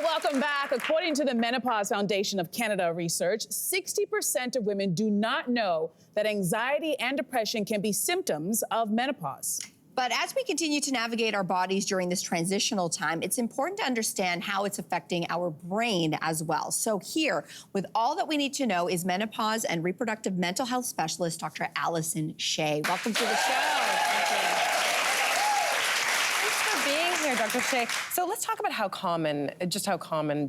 welcome back. According to the Menopause Foundation of Canada research, 60% of women do not know that anxiety and depression can be symptoms of menopause. But as we continue to navigate our bodies during this transitional time, it's important to understand how it's affecting our brain as well. So here, with all that we need to know, is menopause and reproductive mental health specialist, Dr. Alison Shea. Welcome to the show. Here, Dr. Shea. So let's talk about how common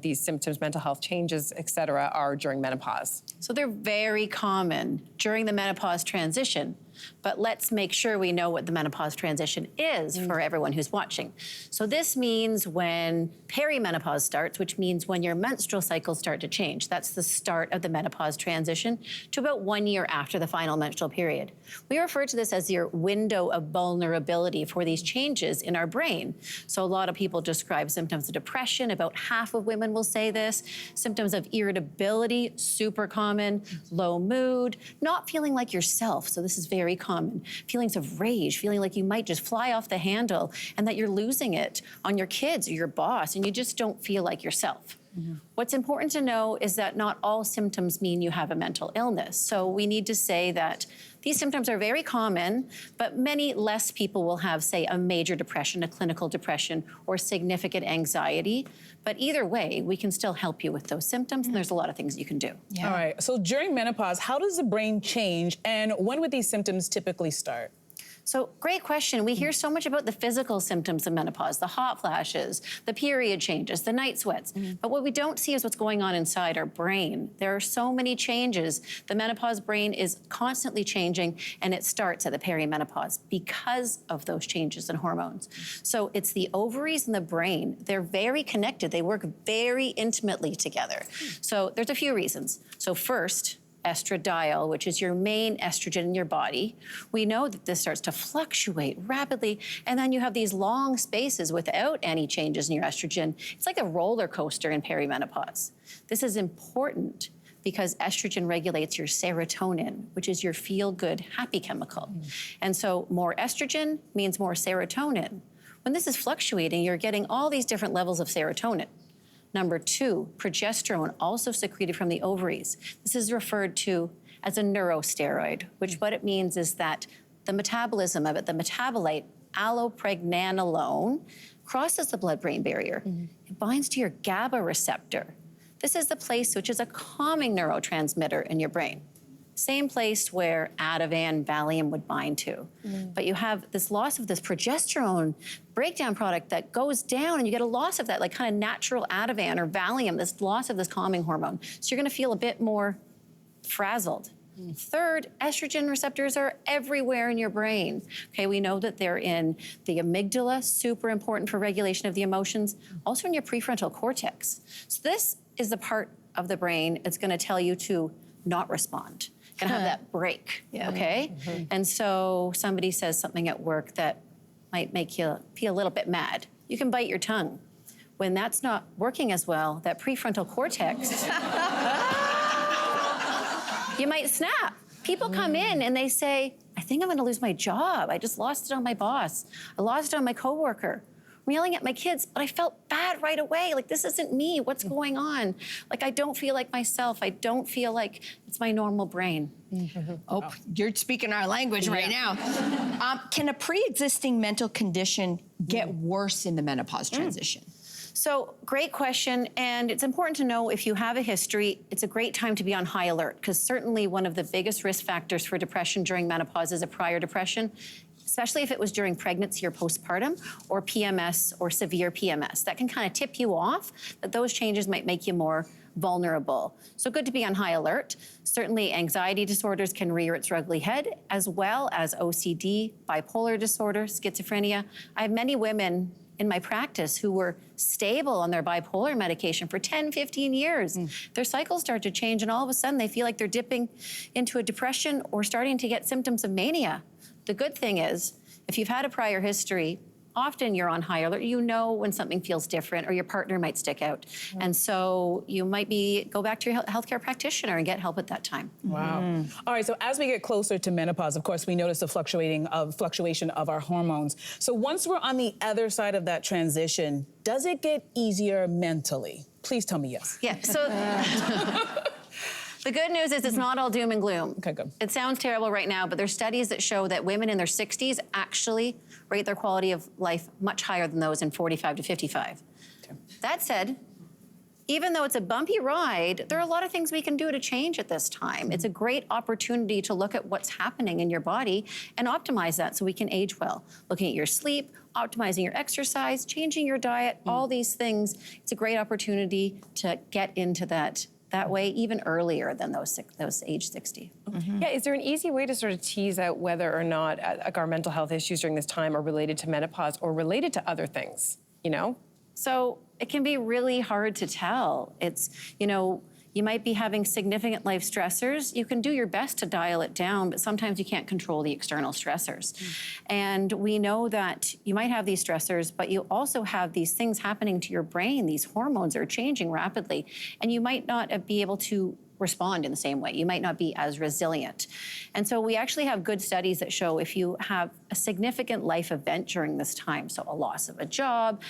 these symptoms, mental health changes, et cetera, are during menopause. So they're very common during the menopause transition, but let's make sure we know what the menopause transition is for everyone who's watching. So this means when perimenopause starts, which means when your menstrual cycles start to change. That's the start of the menopause transition to about 1 year after the final menstrual period. We refer to this as your window of vulnerability for these changes in our brain. So a lot of people describe symptoms of depression. About half of women will say this. Symptoms of irritability, super common. Low mood, not feeling like yourself. So this is very common. Feelings of rage, feeling like you might just fly off the handle and that you're losing it on your kids or your boss and you just don't feel like yourself. What's important to know is that not all symptoms mean you have a mental illness. So we need to say that these symptoms are very common, but many less people will have, say, a major depression, a clinical depression, or significant anxiety. But either way, we can still help you with those symptoms, and there's a lot of things you can do. Yeah. All right, so during menopause, how does the brain change, and when would these symptoms typically start? So great question. We hear so much about the physical symptoms of menopause, the hot flashes, the period changes, the night sweats. But what we don't see is what's going on inside our brain. There are so many changes. The menopause brain is constantly changing, and it starts at the perimenopause because of those changes in hormones. So it's the ovaries and the brain. They're very connected. They work very intimately together. So there's a few reasons. So first, estradiol, which is your main estrogen in your body. We know that this starts to fluctuate rapidly, and then you have these long spaces without any changes in your estrogen. It's like a roller coaster in perimenopause. This is important because estrogen regulates your serotonin, which is your feel-good, happy chemical. And so more estrogen means more serotonin. When this is fluctuating, you're getting all these different levels of serotonin. Number two, progesterone, also secreted from the ovaries. This is referred to as a neurosteroid, which what it means is that the metabolism of it, the metabolite allopregnanolone, crosses the blood-brain barrier. It binds to your GABA receptor. This is the place which is a calming neurotransmitter in your brain. Same place where Ativan, Valium would bind to. But you have this loss of this progesterone breakdown product that goes down, and you get a loss of that, like kind of natural Ativan or Valium, this loss of this calming hormone. So you're gonna feel a bit more frazzled. Third, estrogen receptors are everywhere in your brain. Okay, we know that they're in the amygdala, super important for regulation of the emotions, also in your prefrontal cortex. So this is the part of the brain that's gonna tell you to not respond. Gonna have that break, okay? And so somebody says something at work that might make you feel a little bit mad. You can bite your tongue. When that's not working as well, that prefrontal cortex, you might snap. People come in and they say, I think I'm gonna lose my job. I just lost it on my boss. I lost it on my coworker. I'm yelling at my kids, but I felt bad right away. Like, this isn't me. What's going on? Like, I don't feel like myself. I don't feel like it's my normal brain. Oh, you're speaking our language right now. Can a pre-existing mental condition get worse in the menopause transition? So, great question, and it's important to know if you have a history, it's a great time to be on high alert, because certainly one of the biggest risk factors for depression during menopause is a prior depression, especially if it was during pregnancy or postpartum, or PMS or severe PMS. That can kind of tip you off that those changes might make you more vulnerable. So good to be on high alert. Certainly anxiety disorders can rear its ugly head, as well as OCD, bipolar disorder, schizophrenia. I have many women in my practice who were stable on their bipolar medication for 10, 15 years. Their cycles start to change, and all of a sudden they feel like they're dipping into a depression or starting to get symptoms of mania. The good thing is, if you've had a prior history, often you're on high alert. You know when something feels different or your partner might stick out. And so you might go back to your healthcare practitioner and get help at that time. Wow. All right, so as we get closer to menopause, of course, we notice the fluctuation of our hormones. So once we're on the other side of that transition, does it get easier mentally? Please tell me yes. Yeah, so the good news is it's not all doom and gloom. Okay, good. It sounds terrible right now, but there's studies that show that women in their 60s actually rate their quality of life much higher than those in 45 to 55. Okay. That said, even though it's a bumpy ride, there are a lot of things we can do to change at this time. It's a great opportunity to look at what's happening in your body and optimize that so we can age well. Looking at your sleep, optimizing your exercise, changing your diet, all these things. It's a great opportunity to get into that way even earlier than those age 60. Yeah, is there an easy way to sort of tease out whether or not our mental health issues during this time are related to menopause or related to other things, you know? So it can be really hard to tell. It's, you might be having significant life stressors. You can do your best to dial it down, but sometimes you can't control the external stressors. And we know that you might have these stressors, but you also have these things happening to your brain. These hormones are changing rapidly, and you might not be able to respond in the same way. You might not be as resilient. And so we actually have good studies that show if you have a significant life event during this time, so a loss of a job,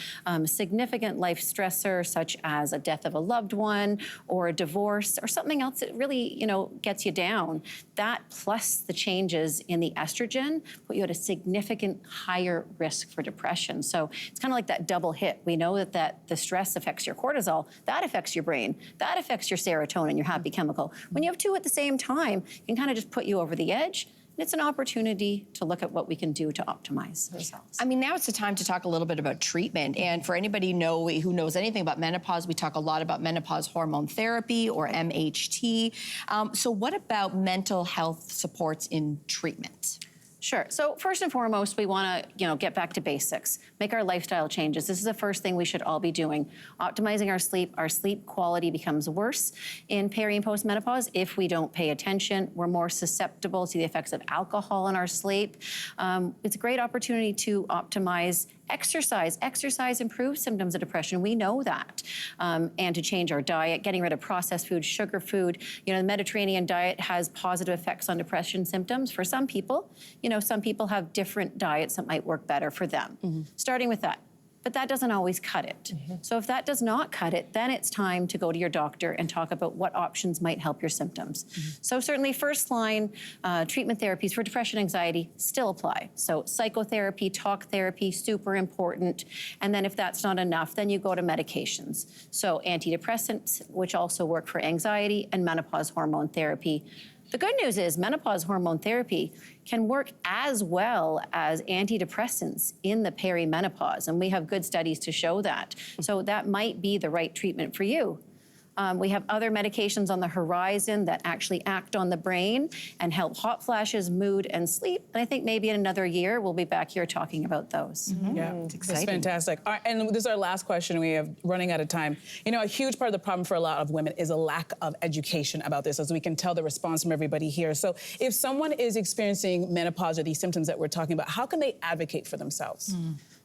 significant life stressor such as a death of a loved one or a divorce or something else that really, gets you down, that plus the changes in the estrogen put you at a significant higher risk for depression. So it's kind of like that double hit. We know that the stress affects your cortisol, that affects your brain, that affects your serotonin, your happy chemical. When you have two at the same time, it can kind of just put you over the edge. And it's an opportunity to look at what we can do to optimize ourselves. I mean, now it's the time to talk a little bit about treatment. And for anybody who knows anything about menopause, we talk a lot about menopause hormone therapy or MHT. So what about mental health supports in treatment? Sure. So first and foremost, we want to, get back to basics, make our lifestyle changes. This is the first thing we should all be doing. Optimizing our sleep. Our sleep quality becomes worse in peri and postmenopause if we don't pay attention. We're more susceptible to the effects of alcohol in our sleep. It's a great opportunity to optimize exercise. Exercise improves symptoms of depression. We know that. And to change our diet, getting rid of processed food, sugar food. The Mediterranean diet has positive effects on depression symptoms for some people. Some people have different diets that might work better for them. Starting with that. But that doesn't always cut it. So if that does not cut it, then it's time to go to your doctor and talk about what options might help your symptoms. So certainly first-line treatment therapies for depression and anxiety still apply. So psychotherapy, talk therapy, super important. And then if that's not enough, then you go to medications. So antidepressants, which also work for anxiety, and menopause hormone therapy. The good news is menopause hormone therapy can work as well as antidepressants in the perimenopause, and we have good studies to show that. So that might be the right treatment for you. We have other medications on the horizon that actually act on the brain and help hot flashes, mood, and sleep. And I think maybe in another year, we'll be back here talking about those. Yeah, It's that's exciting. fantastic. All right, and this is our last question. We have running out of time. A huge part of the problem for a lot of women is a lack of education about this, as we can tell the response from everybody here. So if someone is experiencing menopause or these symptoms that we're talking about, how can they advocate for themselves?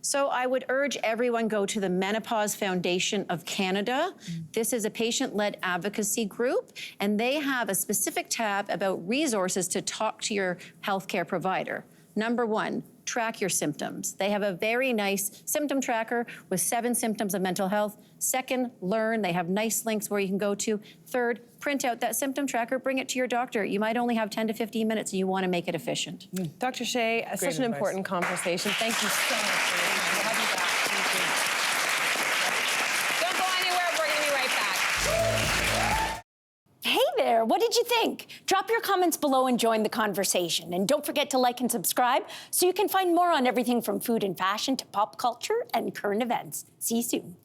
So I would urge everyone go to the Menopause Foundation of Canada. This is a patient-led advocacy group, and they have a specific tab about resources to talk to your healthcare provider. Number one, track your symptoms. They have a very nice symptom tracker with 7 symptoms of mental health. Second, learn. They have nice links where you can go to. Third, print out that symptom tracker, bring it to your doctor. You might only have 10 to 15 minutes and you want to make it efficient. Dr. Shea, such an advice. important conversation. Thank you so much for your time. We'll have you back. Thank you. Don't go anywhere. We're going to be right back. Hey there, what did you think? Drop your comments below and join the conversation. And don't forget to like and subscribe so you can find more on everything from food and fashion to pop culture and current events. See you soon.